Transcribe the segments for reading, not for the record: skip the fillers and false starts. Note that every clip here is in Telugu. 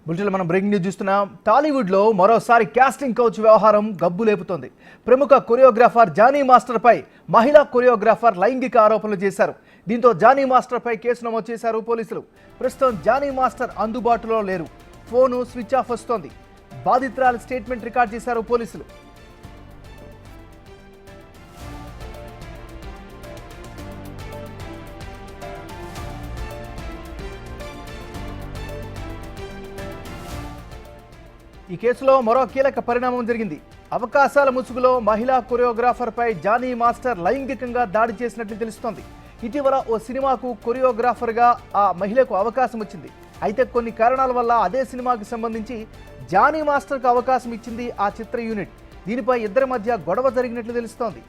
బులెటిన్లో మనం బ్రేకింగ్ న్యూస్ చూస్తున్నాం. టాలీవుడ్లో మరోసారి కాస్టింగ్ కౌచ్ వ్యవహారం గబ్బు లేపుతోంది. ప్రముఖ కొరియోగ్రాఫర్ జానీ మాస్టర్పై మహిళా కొరియోగ్రాఫర్ లైంగిక ఆరోపణలు చేశారు. దీంతో జానీ మాస్టర్పై కేసు నమోదు చేశారు పోలీసులు. ప్రస్తుతం జానీ మాస్టర్ అందుబాటులో లేరు. ఫోను స్విచ్ ఆఫ్ వస్తోంది. బాధితురాలు స్టేట్మెంట్ రికార్డ్ చేశారు పోలీసులు. ఈ కేసులో మరో కీలక పరిణామం జరిగింది. అవకాశాల ముసుగులో మహిళా కొరియోగ్రాఫర్పై జానీ మాస్టర్ లైంగికంగా దాడి చేసినట్లు తెలుస్తోంది. ఇటీవల ఓ సినిమాకు కొరియోగ్రాఫర్గా ఆ మహిళకు అవకాశం వచ్చింది. అయితే కొన్ని కారణాల వల్ల అదే సినిమాకి సంబంధించి జానీ మాస్టర్కు అవకాశం ఇచ్చింది ఆ చిత్ర యూనిట్. దీనిపై ఇద్దరి మధ్య గొడవ జరిగినట్లు తెలుస్తోంది.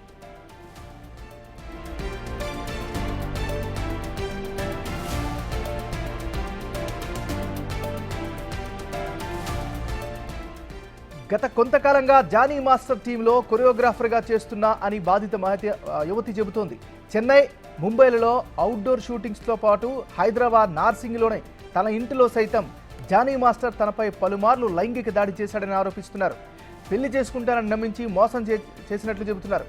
గత కొంతకాలంగా జానీ మాస్టర్ టీంలో కొరియోగ్రాఫర్గా చేస్తున్నా అని బాధిత యువతి చెబుతోంది. చెన్నై, ముంబైలలో అవుట్డోర్ షూటింగ్స్తో పాటు హైదరాబాద్ నార్సింగ్లోనే తన ఇంటిలో సైతం జానీ మాస్టర్ తనపై పలుమార్లు లైంగిక దాడి చేశాడని ఆరోపిస్తున్నారు. పెళ్లి చేసుకుంటానని నమ్మించి మోసం చేసినట్లు చెబుతున్నారు.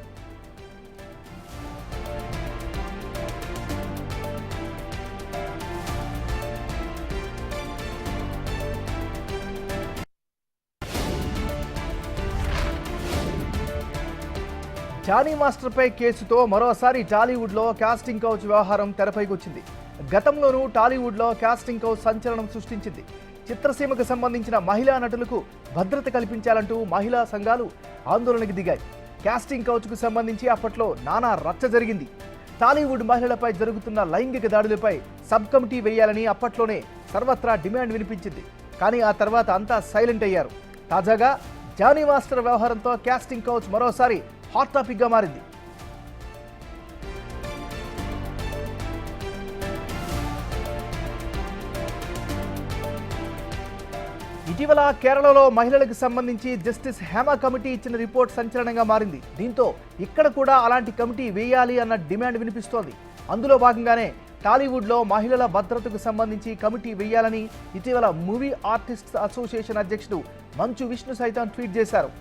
జానీ మాస్టర్పై కేసుతో మరోసారి టాలీవుడ్లో కాస్టింగ్ కౌచ్ వ్యవహారం తెరపైకి వచ్చింది. గతంలోనూ టాలీవుడ్లో కాస్టింగ్ కౌచ్ సంచలనం సృష్టించింది. చిత్రసీమకు సంబంధించిన మహిళా నటులకు భద్రత కల్పించాలంటూ మహిళా సంఘాలు ఆందోళనకు దిగాయి. కాస్టింగ్ కౌచ్కు సంబంధించి అప్పట్లో నానా రచ్చ జరిగింది. టాలీవుడ్ మహిళలపై జరుగుతున్న లైంగిక దాడులపై సబ్ కమిటీ వేయాలని అప్పట్లోనే సర్వత్రా డిమాండ్ వినిపించింది. కానీ ఆ తర్వాత అంతా సైలెంట్ అయ్యారు. తాజాగా జానీ మాస్టర్ వ్యవహారంతో కాస్టింగ్ కౌచ్ మరోసారి హాట్ టాపిక్గా మారింది. ఇటీవల కేరళలో మహిళలకు సంబంధించి జస్టిస్ హేమా కమిటీ ఇచ్చిన రిపోర్ట్ సంచలనంగా మారింది. దీంతో ఇక్కడ కూడా అలాంటి కమిటీ వేయాలి అన్న డిమాండ్ వినిపిస్తోంది. అందులో భాగంగానే టాలీవుడ్లో మహిళల భద్రతకు సంబంధించి కమిటీ వేయాలని ఇటీవల మూవీ ఆర్టిస్ట్స్ అసోసియేషన్ అధ్యక్షుడు మంచు విష్ణు సైతం ట్వీట్ చేశారు.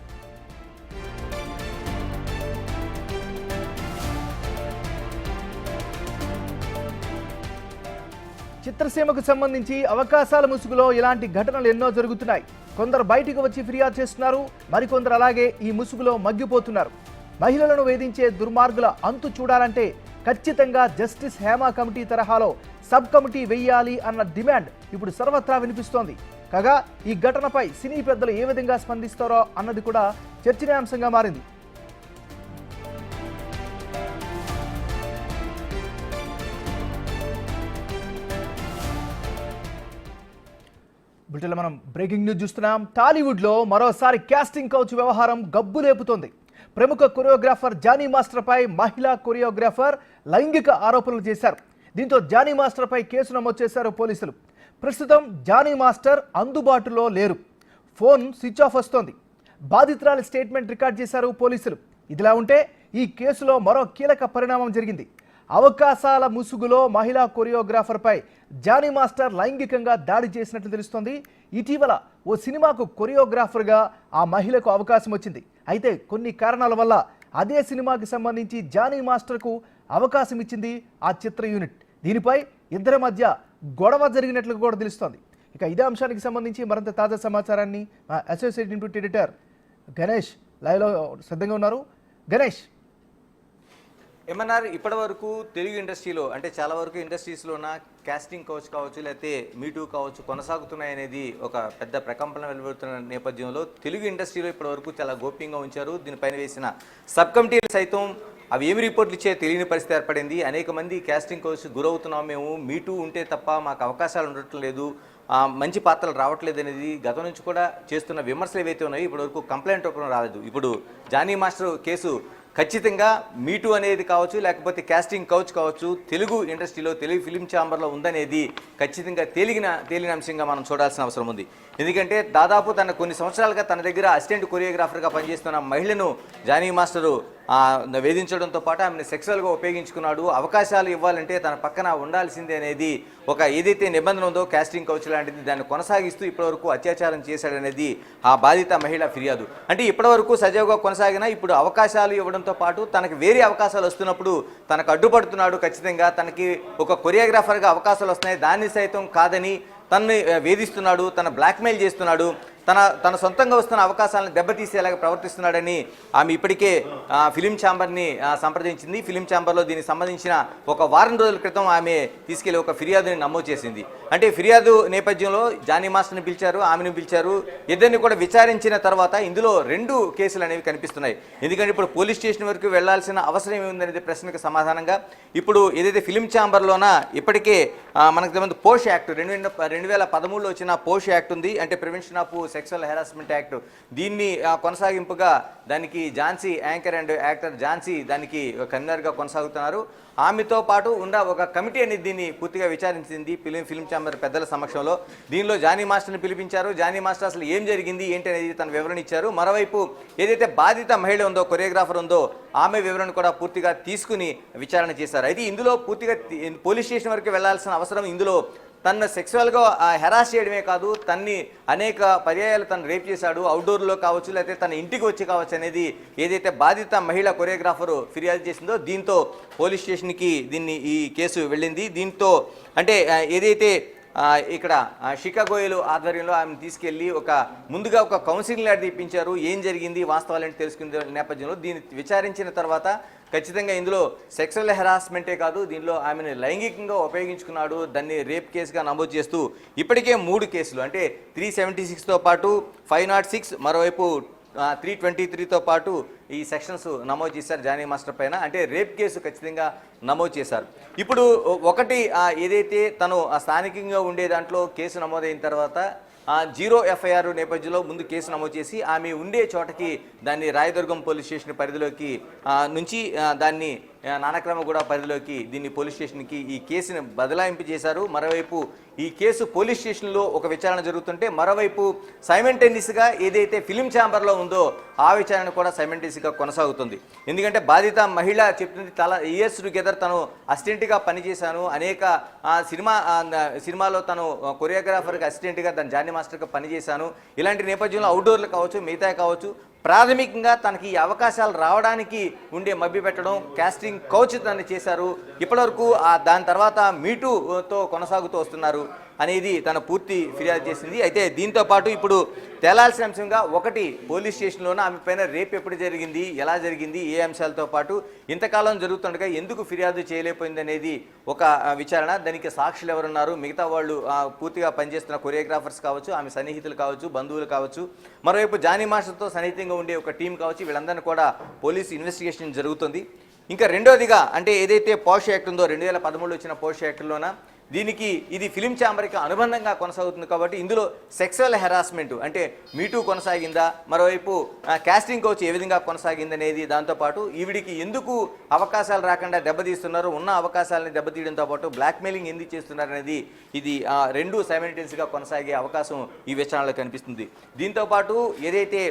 చిత్రసీమకు సంబంధించి అవకాశాల ముసుగులో ఇలాంటి ఘటనలు ఎన్నో జరుగుతున్నాయి. కొందరు బయటికి వచ్చి ఫిర్యాదు చేస్తున్నారు, మరికొందరు అలాగే ఈ ముసుగులో మగ్గిపోతున్నారు. మహిళలను వేధించే దుర్మార్గుల అంతు చూడాలంటే ఖచ్చితంగా జస్టిస్ హేమా కమిటీ తరహాలో సబ్ కమిటీ వెయ్యాలి అన్న డిమాండ్ ఇప్పుడు సర్వత్రా వినిపిస్తోంది. కాగా ఈ ఘటనపై సినీ పెద్దలు ఏ విధంగా స్పందిస్తారో అన్నది కూడా చర్చనీయాంశంగా మారింది. బులెటిన్లో మనం బ్రేకింగ్ న్యూస్ చూస్తున్నాం. టాలీవుడ్లో మరోసారి కాస్టింగ్ కౌచ్ వ్యవహారం గబ్బు లేపుతోంది. ప్రముఖ కొరియోగ్రాఫర్ జానీ మాస్టర్పై మహిళా కొరియోగ్రాఫర్ లైంగిక ఆరోపణలు చేశారు. దీంతో జానీ మాస్టర్పై కేసు నమోదు చేశారు పోలీసులు. ప్రస్తుతం జానీ మాస్టర్ అందుబాటులో లేరు. ఫోన్ స్విచ్ ఆఫ్ వస్తోంది. బాధితురాలి స్టేట్మెంట్ రికార్డ్ చేశారు పోలీసులు. ఇదిలా ఉంటే ఈ కేసులో మరో కీలక పరిణామం జరిగింది. అవకాశాల ముసుగులో మహిళా కొరియోగ్రాఫర్పై జానీ మాస్టర్ లైంగికంగా దాడి చేసినట్లు తెలుస్తోంది. ఇటీవల ఓ సినిమాకు కొరియోగ్రాఫర్గా ఆ మహిళకు అవకాశం వచ్చింది. అయితే కొన్ని కారణాల వల్ల అదే సినిమాకి సంబంధించి జానీ మాస్టర్కు అవకాశం ఇచ్చింది ఆ చిత్ర యూనిట్. దీనిపై ఇద్దరి మధ్య గొడవ జరిగినట్లు కూడా తెలుస్తోంది. ఇక ఇదే అంశానికి సంబంధించి మరింత తాజా సమాచారాన్ని మా అసోసియేట్ ఇన్పుట్ ఎడిటర్ గణేష్ లైవ్లో సిద్ధంగా ఉన్నారు. గణేష్, ఏమన్నారు ఇప్పటి వరకు తెలుగు ఇండస్ట్రీలో అంటే చాలా వరకు ఇండస్ట్రీస్లో ఉన్న కాస్టింగ్ కౌచ్ కావచ్చు లేకపోతే మీటూ కావచ్చు కొనసాగుతున్నాయనేది ఒక పెద్ద ప్రకంపన వెలువడుతున్న నేపథ్యంలో తెలుగు ఇండస్ట్రీలో ఇప్పటి వరకు చాలా గోప్యంగా ఉంచారు. దీనిపైన వేసిన సబ్ కమిటీలు సైతం అవి ఏమి రిపోర్ట్లు ఇచ్చే తెలియని పరిస్థితి ఏర్పడింది. అనేక మంది కాస్టింగ్ కౌచ్ గురవుతున్నాం, మేము మీటూ ఉంటే తప్ప మాకు అవకాశాలు ఉండటం లేదు, మంచి పాత్రలు రావట్లేదు అనేది గతం నుంచి కూడా చేస్తున్న విమర్శలు ఏవైతే ఉన్నాయో ఇప్పటి వరకు కంప్లైంట్ రూపంలో రాలేదు. ఇప్పుడు జానీ మాస్టర్ కేసు ఖచ్చితంగా మీటూ అనేది కావచ్చు లేకపోతే కాస్టింగ్ కౌచ్ కావచ్చు తెలుగు ఇండస్ట్రీలో తెలుగు ఫిలిం ఛాంబర్లో ఉందనేది ఖచ్చితంగా తేలిన అంశంగా మనం చూడాల్సిన అవసరం ఉంది. ఎందుకంటే దాదాపు కొన్ని సంవత్సరాలుగా తన దగ్గర అసిస్టెంట్ కొరియోగ్రాఫర్గా పనిచేస్తున్న మహిళను జానీ మాస్టరు వేధించడంతో పాటు ఆమెను సెక్సువల్గా ఉపయోగించుకున్నాడు, అవకాశాలు ఇవ్వాలంటే తన పక్కన ఉండాల్సిందే అనేది ఒక ఏదైతే నిబంధన ఉందో కాస్టింగ్ కౌచ్ లాంటిది దాన్ని కొనసాగిస్తూ ఇప్పటివరకు అత్యాచారం చేశాడనేది ఆ బాధిత మహిళ ఫిర్యాదు. అంటే ఇప్పటివరకు సజావుగా కొనసాగినా ఇప్పుడు అవకాశాలు ఇవ్వడంతో పాటు తనకు వేరే అవకాశాలు వస్తున్నప్పుడు తనకు అడ్డుపడుతున్నాడు, ఖచ్చితంగా తనకి ఒక కొరియోగ్రాఫర్గా అవకాశాలు వస్తున్నాయి, దాన్ని సైతం కాదని తనని వేధిస్తున్నాడు, తన బ్లాక్మెయిల్ చేస్తున్నాడు, తన సొంతంగా వస్తున్న అవకాశాలను దెబ్బతీసేలాగా ప్రవర్తిస్తున్నాడని ఆమె ఇప్పటికే ఫిలిం ఛాంబర్ని సంప్రదించింది. ఫిలిం ఛాంబర్లో దీనికి సంబంధించిన ఒక వారం రోజుల క్రితం ఆమె తీసుకెళ్లి ఒక ఫిర్యాదుని నమోదు చేసింది. అంటే ఫిర్యాదు నేపథ్యంలో జానీ మాస్టర్ని పిలిచారు, ఆమెను పిలిచారు, ఇద్దరిని కూడా విచారించిన తర్వాత ఇందులో 2 కేసులు అనేవి కనిపిస్తున్నాయి. ఎందుకంటే ఇప్పుడు పోలీస్ స్టేషన్ వరకు వెళ్లాల్సిన అవసరం ఏముందనేది ప్రశ్నకు సమాధానంగా ఇప్పుడు ఏదైతే ఫిలిం ఛాంబర్లోన ఇప్పటికే మనకు తెలియదు పోష్ యాక్ట్ 2013లో వచ్చిన పోష్ యాక్ట్ ఉంది, అంటే prevention of sexual harassment act. దీన్ని కొనసాగింపుగా దానికి Jhansi anchor and actor Jhansi దానికి కన్వీనర్గా కొనసాగుతున్నారు. ఆమెతో పాటు ఉన్న ఒక కమిటీ అనేది దీన్ని పూర్తిగా విచారించింది ఫిలిం ఛాంబర్ పెద్దల సమక్షంలో. దీనిలో జానీ మాస్టర్ని పిలిపించారు. జానీ మాస్టర్ అసలు ఏం జరిగింది ఏంటి అనేది తన వివరణ ఇచ్చారు. మరోవైపు ఏదైతే బాధిత మహిళ ఉందో, కొరియోగ్రాఫర్ ఉందో, ఆమె వివరణ కూడా పూర్తిగా తీసుకుని విచారణ చేశారు. అయితే ఇందులో పూర్తిగా పోలీస్ స్టేషన్ వరకు వెళ్లాల్సిన అవసరం, ఇందులో తను సెక్సువల్గా హెరాస్ చేయడమే కాదు, తన్ని అనేక పర్యాయాలు తను రేప్ చేశాడు, అవుట్డోర్లో కావచ్చు లేకపోతే తన ఇంటికి వచ్చి కావచ్చు అనేది ఏదైతే బాధిత మహిళ కొరియోగ్రాఫరు ఫిర్యాదు చేసిందో దీంతో పోలీస్ స్టేషన్కి ఈ కేసు వెళ్ళింది. దీంతో అంటే ఏదైతే ఇక్కడ షికా గోయల్ ఆధ్వర్యంలో ఆమెను తీసుకెళ్లి ముందుగా ఒక కౌన్సిలింగ్ లాంటిది ఇప్పించారు. ఏం జరిగింది వాస్తవాలని తెలుసుకునే నేపథ్యంలో దీన్ని విచారించిన తర్వాత ఖచ్చితంగా ఇందులో సెక్సువల్ హెరాస్మెంటే కాదు, దీనిలో ఆమెను లైంగికంగా ఉపయోగించుకున్నాడు, దాన్ని రేప్ కేసుగా నమోదు చేస్తూ ఇప్పటికే 3 కేసులు అంటే 376తో పాటు 506, మరోవైపు 323తో పాటు ఈ సెక్షన్స్ నమోదు చేశారు జానీ మాస్టర్ పైన. అంటే రేప్ కేసు ఖచ్చితంగా నమోదు చేశారు. ఇప్పుడు ఒకటి ఏదైతే తను స్థానికంగా ఉండే దాంట్లో కేసు నమోదైన తర్వాత 0 FIR నేపథ్యంలో ముందు కేసు నమోదు చేసి ఆమె ఉండే చోటకి దాన్ని రాయదుర్గం పోలీస్ స్టేషన్ పరిధిలోకి నుంచి దాన్ని నానక్రమగూడ పరిధిలోకి దీన్ని పోలీస్ స్టేషన్కి ఈ కేసుని బదలాయింపు చేశారు. మరోవైపు ఈ కేసు పోలీస్ స్టేషన్లో ఒక విచారణ జరుగుతుంటే మరోవైపు సైమల్టేనియస్గా ఏదైతే ఫిలిం ఛాంబర్లో ఉందో ఆ విచారణ కూడా సైమల్టేనియస్గా కొనసాగుతుంది. ఎందుకంటే బాధిత మహిళ చెప్తుంది, చాలా ఇయర్స్ టుగెదర్ తను అసిస్టెంట్గా పనిచేశాను, అనేక సినిమాలో తను కొరియోగ్రాఫర్గా అసిస్టెంట్గా తను జానీ మాస్టర్గా పనిచేశాను, ఇలాంటి నేపథ్యంలో అవుట్డోర్లు కావచ్చు మిగతా కావచ్చు ప్రాథమికంగా తనకి ఈ అవకాశాలు రావడానికి ఉండే మభ్య పెట్టడం, కాస్టింగ్ కౌచ్ దాన్ని చేశారు. ఇప్పటివరకు దాని తర్వాత మీటూతో కొనసాగుతూ వస్తున్నారు అనేది తన పూర్తి ఫిర్యాదు చేసింది. అయితే దీంతో పాటు ఇప్పుడు తేలాల్సిన అంశంగా ఒకటి పోలీస్ స్టేషన్లోనే ఆమె పైన రేప్ ఎప్పుడు జరిగింది, ఎలా జరిగింది, ఏ అంశాలతో పాటు ఇంతకాలం జరుగుతుండగా ఎందుకు ఫిర్యాదు చేయలేకపోయింది అనేది ఒక విచారణ. దానికి సాక్షులు ఎవరున్నారు, మిగతా వాళ్ళు పూర్తిగా పనిచేస్తున్న కొరియోగ్రాఫర్స్ కావచ్చు, ఆమె సన్నిహితులు కావచ్చు, బంధువులు కావచ్చు, మరోవైపు జానీ మాస్టర్తో సన్నిహితంగా ఉండే ఒక టీం కావచ్చు, వీళ్ళందరినీ కూడా పోలీసు ఇన్వెస్టిగేషన్ జరుగుతుంది. ఇంకా రెండోదిగా అంటే ఏదైతే పోష్ యాక్ట్ ఉందో 2013లో వచ్చిన పోష్ యాక్ట్లోన దీనికి ఇది ఫిలిం ఛాంబర్కి అనుబంధంగా కొనసాగుతుంది కాబట్టి ఇందులో సెక్సువల్ హెరాస్మెంట్ అంటే మీటూ కొనసాగిందా, మరోవైపు కాస్టింగ్ కౌచ్ ఏ విధంగా కొనసాగింది అనేది, దాంతోపాటు ఈవిడికి ఎందుకు అవకాశాలు రాకుండా దెబ్బతీస్తున్నారు, ఉన్న అవకాశాలని దెబ్బతీయడంతో పాటు బ్లాక్మెయిలింగ్ ఎందుకు చేస్తున్నారు అనేది ఇది 2 సైమల్టేనియస్గా కొనసాగే అవకాశం ఈ విచారణలో కనిపిస్తుంది. దీంతోపాటు ఏదైతే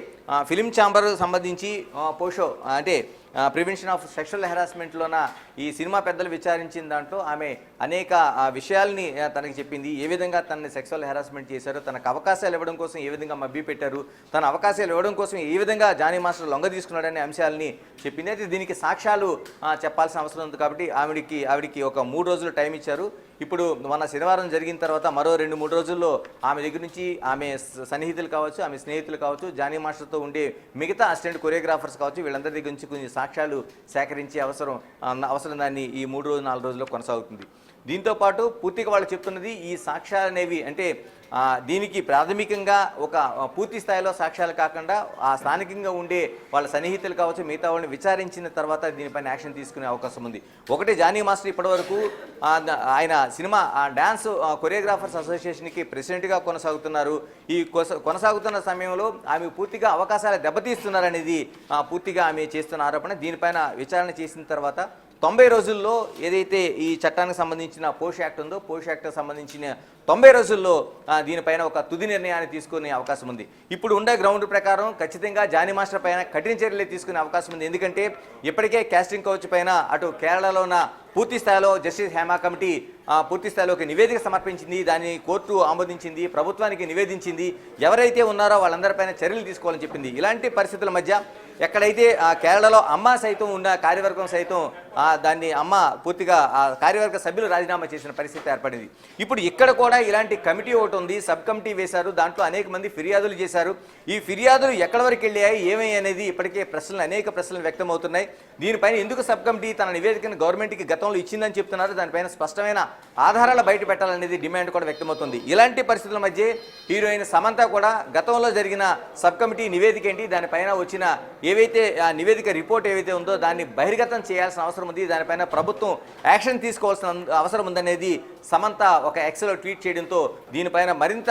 ఫిలిం ఛాంబర్ సంబంధించి పోషో అంటే ప్రివెన్షన్ ఆఫ్ సెక్షువల్ హెరాస్మెంట్లోన ఈ సినిమా పెద్దలు విచారించిన దాంట్లో ఆమె అనేక విషయాల్ని తనకి చెప్పింది. ఏ విధంగా తనని సెక్సువల్ హెరాస్మెంట్ చేశారు, తనకు అవకాశాలు ఇవ్వడం కోసం ఏ విధంగా మభ్య పెట్టారు, తన అవకాశాలు ఇవ్వడం కోసం ఏ విధంగా జానీ మాస్టర్ లొంగ తీసుకున్నాడనే అంశాలని చెప్పింది. అయితే దీనికి సాక్ష్యాలు చెప్పాల్సిన అవసరం ఉంది కాబట్టి ఆవిడికి ఒక 3 రోజులు టైం ఇచ్చారు. ఇప్పుడు మన శనివారం జరిగిన తర్వాత మరో 2-3 రోజుల్లో ఆమె దగ్గర నుంచి ఆమె సన్నిహితులు కావచ్చు, ఆమె స్నేహితులు కావచ్చు, జానీ మాస్టర్తో ఉండే మిగతా అసిస్టెంట్ కొరియోగ్రాఫర్స్ కావచ్చు, వీళ్ళందరి దగ్గర నుంచి కొన్ని సాక్ష్యాలు సేకరించే అవసరం దాన్ని ఈ 3-4 రోజుల్లో కొనసాగుతుంది. దీంతోపాటు పూర్తిగా వాళ్ళు చెప్తున్నది ఈ సాక్ష్యాలు అనేవి అంటే దీనికి ప్రాథమికంగా ఒక పూర్తి స్థాయిలో సాక్ష్యాలు కాకుండా ఆ స్థానికంగా ఉండే వాళ్ళ సన్నిహితులు కావచ్చు, మిగతా వాళ్ళని విచారించిన తర్వాత దీనిపైన యాక్షన్ తీసుకునే అవకాశం ఉంది. ఒకటి జానీ మాస్టర్ ఇప్పటివరకు ఆయన సినిమా డ్యాన్స్ కొరియోగ్రాఫర్స్ అసోసియేషన్కి ప్రెసిడెంట్గా కొనసాగుతున్నారు. ఈ కొనసాగుతున్న సమయంలో ఆమె పూర్తిగా అవకాశాలు దెబ్బతీస్తున్నారనేది పూర్తిగా ఆమె చేస్తున్న ఆరోపణ. దీనిపైన విచారణ చేసిన తర్వాత 90 రోజుల్లో ఏదైతే ఈ చట్టానికి సంబంధించిన పోష్ యాక్ట్ ఉందో పోష్ యాక్ట్కి సంబంధించిన 90 రోజుల్లో దీనిపైన ఒక తుది నిర్ణయాన్ని తీసుకునే అవకాశం ఉంది. ఇప్పుడు ఉండే గ్రౌండ్ ప్రకారం ఖచ్చితంగా జానీ మాస్టర్ పైన కఠిన చర్యలు తీసుకునే అవకాశం ఉంది. ఎందుకంటే ఇప్పటికే కాస్టింగ్ కౌచ్ పైన అటు కేరళలో ఉన్న పూర్తి స్థాయిలో జస్టిస్ హేమా కమిటీ పూర్తి స్థాయిలో ఒక నివేదిక సమర్పించింది. దాన్ని కోర్టు ఆమోదించింది, ప్రభుత్వానికి నివేదించింది. ఎవరైతే ఉన్నారో వాళ్ళందరిపైన చర్యలు తీసుకోవాలని చెప్పింది. ఇలాంటి పరిస్థితుల మధ్య ఎక్కడైతే కేరళలో అమ్మ సైతం ఉన్న కార్యవర్గం సైతం దాన్ని అమ్మ పూర్తిగా ఆ కార్యవర్గ సభ్యులు రాజీనామా చేసిన పరిస్థితి ఏర్పడింది. ఇప్పుడు ఇక్కడ కూడా ఇలాంటి కమిటీ ఒకటి ఉంది, సబ్ కమిటీ వేశారు. దాంట్లో అనేక మంది ఫిర్యాదులు చేశారు. ఈ ఫిర్యాదులు ఎక్కడి వరకు వెళ్ళాయి, ఏమయ్యాయి అనేది ఇప్పటికే అనేక ప్రశ్నలు వ్యక్తమవుతున్నాయి. దీనిపైన ఎందుకు సబ్ కమిటీ తన నివేదికను గవర్నమెంట్కి గతంలో ఇచ్చిందని చెప్తున్నారు. దానిపైన స్పష్టమైన ఆధారాలు బయట పెట్టాలనేది డిమాండ్ కూడా వ్యక్తమవుతుంది. ఇలాంటి పరిస్థితుల మధ్య హీరోయిన్ సమంత కూడా గతంలో జరిగిన సబ్ కమిటీ నివేదిక ఏంటి, దానిపైన వచ్చిన ఏవైతే ఆ నివేదిక రిపోర్ట్ ఏవైతే ఉందో దాన్ని బహిర్గతం చేయాల్సిన అవసరం ఉంది. దానిపైన ప్రభుత్వం యాక్షన్ తీసుకోవాల్సిన అవసరం ఉందనేది సమంత ఒక ఎక్స్లో ట్వీట్ చేయడంతో దీనిపైన మరింత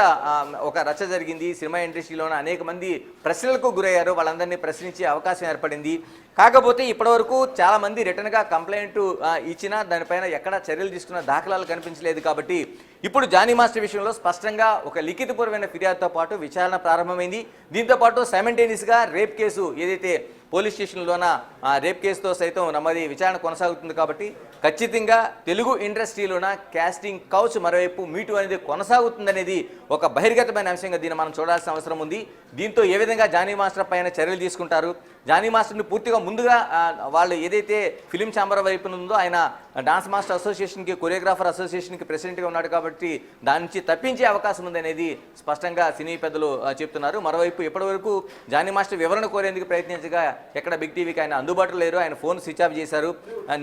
ఒక రచ్చ జరిగింది. సినిమా ఇండస్ట్రీలోనే అనేక మంది ప్రశ్నలకు గురయ్యారు. వాళ్ళందరినీ ప్రశ్నించే అవకాశం ఏర్పడింది. కాకపోతే ఇప్పటివరకు చాలామంది రిటర్న్గా కంప్లైంట్ ఇచ్చినా దానిపైన ఎక్కడ చర్యలు తీసుకున్న దాఖలాలు కనిపించలేదు. కాబట్టి ఇప్పుడు జానీ మాస్టర్ విషయంలో స్పష్టంగా ఒక లిఖితపూర్వమైన ఫిర్యాదుతో పాటు విచారణ ప్రారంభమైంది. దీంతోపాటు సైమల్టేనియస్గా రేప్ కేసు ఏదైతే పోలీస్ స్టేషన్లోన రేప్ కేసుతో సైతం నమ్మది విచారణ కొనసాగుతుంది. కాబట్టి ఖచ్చితంగా తెలుగు ఇండస్ట్రీలోన కాస్టింగ్ కౌచ్ మరోవైపు మీటు అనేది కొనసాగుతుందనేది ఒక బహిర్గతమైన అంశంగా దీన్ని మనం చూడాల్సిన అవసరం ఉంది. దీంతో ఏ విధంగా జానీ మాస్టర్ పైన చర్యలు తీసుకుంటారు, జానీ మాస్టర్ని పూర్తిగా ముందుగా వాళ్ళు ఏదైతే ఫిలిం ఛాంబర్ వైపు ఉందో ఆయన డాన్స్ మాస్టర్ అసోసియేషన్కి, కొరియోగ్రాఫర్ అసోసియేషన్కి ప్రెసిడెంట్గా ఉన్నాడు కాబట్టి దాని నుంచి తప్పించే అవకాశం ఉందనేది స్పష్టంగా సినీ పెద్దలు చెప్తున్నారు. మరోవైపు ఇప్పటివరకు జానీ మాస్టర్ వివరణ కోరేందుకు ప్రయత్నించగా ఎక్కడ బిగ్ టీవీకి ఆయన అందుబాటులో లేరు. ఆయన ఫోన్ స్విచ్ ఆఫ్ చేశారు.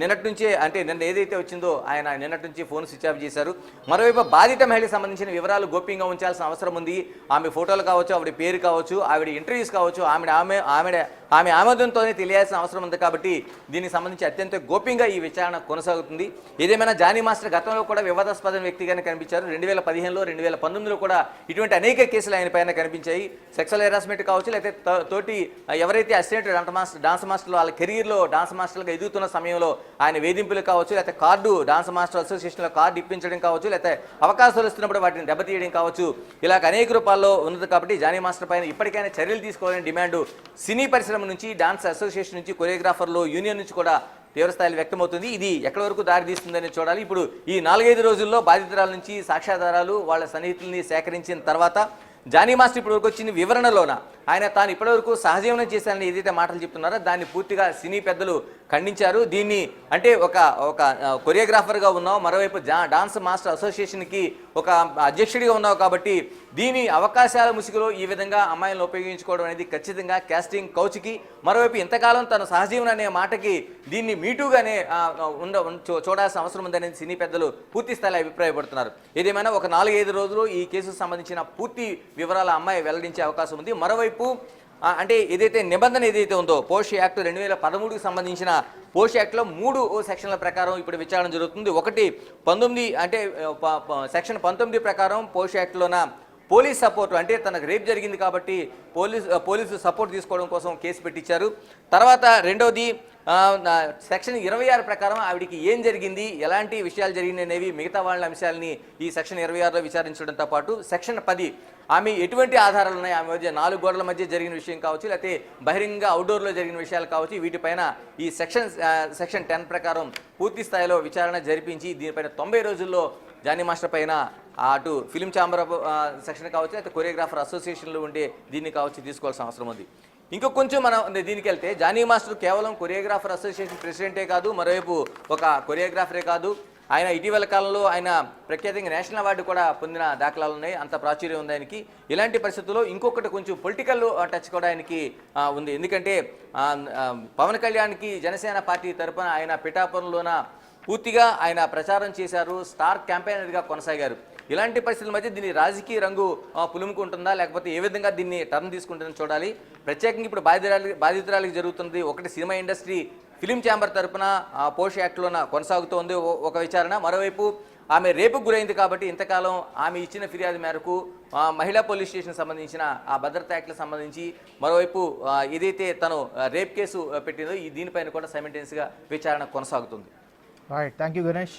నిన్నటి నుంచే అంటే నిన్న ఏదైతే వచ్చిందో ఆయన నిన్నటి నుంచి ఫోన్ స్విచ్ ఆఫ్ చేశారు. మరోవైపు బాధిత మహిళకి సంబంధించిన వివరాలు గోప్యంగా ఉంచాల్సిన అవసరం ఉంది. ఆమె ఫోటోలు కావచ్చు, ఆవిడ పేరు కావచ్చు, ఆవిడ ఇంటర్వ్యూస్ కావచ్చు, ఆమె ఆమోదంతోనే తెలియాల్సిన అవసరం ఉంది. కాబట్టి దీనికి సంబంధించి అత్యంత గోప్యంగా ఈ విచారణ కొనసాగుతుంది. ఏదేమైనా జానీ మాస్టర్ గతంలో కూడా వివాదాస్పద వ్యక్తిగానే కనిపించారు. 2015లో 2019లో కూడా ఇటువంటి అనేక కేసులు ఆయన పైన కనిపించాయి. సెక్సువల్ హెరాస్మెంట్ కావచ్చు, లేకపోతే తోటి ఎవరైతే అసిస్టెంట్ డాన్స్ మాస్టర్లు వాళ్ళ కెరీర్లో డాన్స్ మాస్టర్లుగా ఎదుగుతున్న సమయంలో ఆయన వేధింపులు కావచ్చు, లేకపోతే డాన్స్ మాస్టర్ అసోసియేషన్లో కార్డు ఇప్పించడం కావచ్చు, లేకపోతే అవకాశాలు వస్తున్నప్పుడు వాటిని దెబ్బతీయడం కావచ్చు, ఇలా అనేక రూపాల్లో ఉన్నది. కాబట్టి జానీ మాస్టర్ పైన ఇప్పటికైనా చర్యలు తీసుకోవాలని డిమాండ్ సినీ పరిశ్రమ నుంచి, డాన్స్ అసోసియేషన్ నుంచి, కొరియోగ్రాఫర్లు యూనియన్ నుంచి కూడా తీవ్రస్థాయిలో వ్యక్తమవుతుంది. ఇది ఎక్కడి వరకు దారితీస్తుందని చూడాలి. ఇప్పుడు ఈ 4-5 రోజుల్లో బాధితురాల నుంచి సాక్ష్యాధారాలు వాళ్ళ సన్నిహితుల్ని సేకరించిన తర్వాత జానీ మాస్టర్ ఇప్పటివరకు వచ్చిన వివరణలోన ఆయన తాను ఇప్పటివరకు సహజీవనం చేశానని ఏదైతే మాటలు చెప్తున్నారో దాన్ని పూర్తిగా సినీ పెద్దలు ఖండించారు. దీన్ని అంటే ఒక కొరియోగ్రాఫర్గా ఉన్నావు, మరోవైపు డాన్స్ మాస్టర్ అసోసియేషన్కి ఒక అధ్యక్షుడిగా ఉన్నావు. కాబట్టి దీని అవకాశాల ముసుగులో ఈ విధంగా అమ్మాయిలను ఉపయోగించుకోవడం అనేది ఖచ్చితంగా కాస్టింగ్ కౌచ్కి, మరోవైపు ఇంతకాలం తన సహజీవనం అనే మాటకి దీన్ని మీటూగానే చూడాల్సిన అవసరం ఉందనేది సినీ పెద్దలు పూర్తి స్థాయిలో అభిప్రాయపడుతున్నారు. ఏదేమైనా ఒక 4-5 రోజులు ఈ కేసుకు సంబంధించిన పూర్తి వివరాల అమ్మాయి వెల్లడించే అవకాశం ఉంది. మరోవైపు అంటే ఏదైతే నిబంధన ఏదైతే ఉందో పోష్ యాక్ట్ 2013కి సంబంధించిన పోష్ యాక్ట్లో 3 సెక్షన్ల ప్రకారం ఇప్పుడు విచారణ జరుగుతుంది. ఒకటి 19 అంటే సెక్షన్ 19 ప్రకారం పోష్ యాక్ట్లోన పోలీస్ సపోర్ట్ అంటే తనకు రేప్ జరిగింది కాబట్టి పోలీసు సపోర్ట్ తీసుకోవడం కోసం కేసు పెట్టించారు. తర్వాత రెండవది సెక్షన్ 26 ప్రకారం ఆవిడికి ఏం జరిగింది, ఎలాంటి విషయాలు జరిగింది అనేవి మిగతా వాళ్ళ అంశాలని ఈ సెక్షన్ 26లో విచారించడంతో పాటు సెక్షన్ 10 ఆమె ఎటువంటి ఆధారాలు ఉన్నాయి, ఆమె మధ్య 4 గోడల మధ్య జరిగిన విషయం కావచ్చు, లేకపోతే బహిరంగ అవుట్డోర్లో జరిగిన విషయాలు కావచ్చు, వీటిపైన ఈ సెక్షన్ 10 ప్రకారం పూర్తి స్థాయిలో విచారణ జరిపించి దీనిపైన 90 రోజుల్లో జానీ మాస్టర్ పైన అటు ఫిలిం ఛాంబర్ సెక్షన్ కావచ్చు, లేకపోతే కొరియోగ్రాఫర్ అసోసియేషన్లో ఉండే దీన్ని కావచ్చు తీసుకోవాల్సిన అవసరం ఉంది. ఇంకో కొంచెం మనం దీనికి వెళ్తే జానీ మాస్టర్ కేవలం కొరియోగ్రాఫర్ అసోసియేషన్ ప్రెసిడెంటే కాదు, మరోవైపు ఒక కొరియోగ్రాఫరే కాదు, ఆయన ఇటీవల కాలంలో ఆయన ప్రఖ్యాతంగా నేషనల్ అవార్డు కూడా పొందిన దాఖలాలు ఉన్నాయి. అంత ప్రాచుర్యం ఉంది ఆయనకి. ఇలాంటి పరిస్థితుల్లో ఇంకొకటి కొంచెం పొలిటికల్ టచ్ కూడా ఆయనకి ఉంది. ఎందుకంటే పవన్ కళ్యాణ్కి జనసేన పార్టీ తరఫున ఆయన పిఠాపురంలోన పూర్తిగా ఆయన ప్రచారం చేశారు, స్టార్ క్యాంపెయినర్గా కొనసాగారు. ఇలాంటి పరిస్థితుల మధ్య దీన్ని రాజకీయ రంగు పులుముకుంటుందా, లేకపోతే ఏ విధంగా దీన్ని టర్న్ తీసుకుంటుందని చూడాలి. ప్రత్యేకంగా ఇప్పుడు బాధితురాలికి జరుగుతుంది ఒకటి సినిమా ఇండస్ట్రీ ఫిలిం ఛాంబర్ తరఫున పోష్ యాక్ట్లోన కొనసాగుతోంది ఒక విచారణ. మరోవైపు ఆమె రేపుకు గురైంది కాబట్టి ఇంతకాలం ఆమె ఇచ్చిన ఫిర్యాదు మేరకు మహిళా పోలీస్ స్టేషన్ సంబంధించిన ఆ భద్రతా యాక్ట్లకు సంబంధించి మరోవైపు ఏదైతే తను రేప్ కేసు పెట్టిందో దీనిపైన కూడా సైమల్టేనియస్గా విచారణ కొనసాగుతుంది. Right, thank you Ganesh.